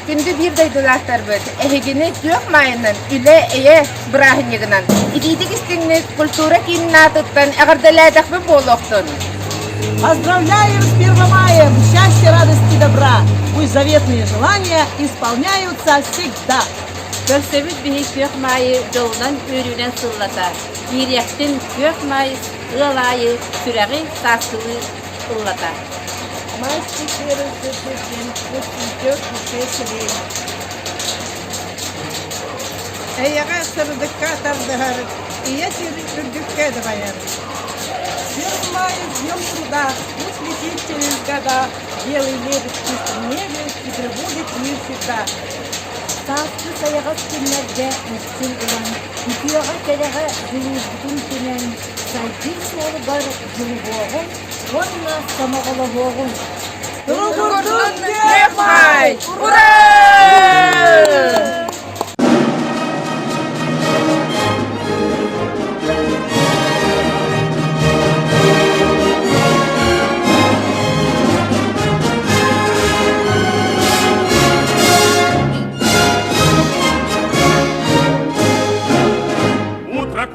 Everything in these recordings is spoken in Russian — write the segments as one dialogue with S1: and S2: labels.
S1: Gündü bir daydılastar böt. Ehegini dök mayından, üle eye bırahinigынан. İdidik istinginiz kultura киннатыттан, ағардалайдақ бы болохтын.
S2: Поздравляем с 1 мая! Счастья, радости, добра! Пусть заветные желания исполняются всегда!
S3: Көрсөбүт биһи кök майы жолунан өрүнен сыллата. Кирияктин кök майы ылайы сүрәги сасылы ыллата.
S4: Майский первый день, пусть идет душе сирень. Эйяға сырдыкка тардығар, ия сирин үрдікке дығайар. 1 мая, днем труда, пусть летит через года, белый лебедь в чистом небе, и прибудет мир всегда.
S5: Саасты саяғас күнлерде үстін ұлан, үкіяға кәліға жүріздің күнен, сайдың солы бар жылы боғын, онна самағылы боғын.
S1: Тугурдун кök май! Ура!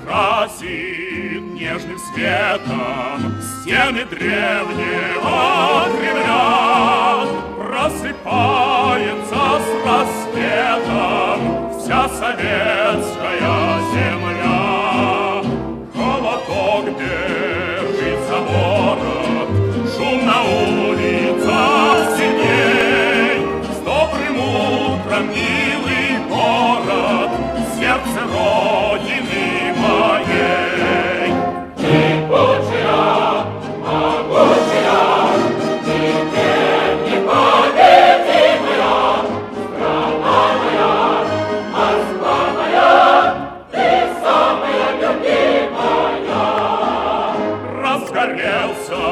S6: Красит нежным светом стены древнего Кремля, просыпается с рассветом вся советская земля. Холодок бежит за город, шум на улицах синей, с добрым утром, милый город, сердце Родины моей. Ты кучера, могучая, ты непобедимая, страна моя, Москва моя, ты самая любимая. Разгорелся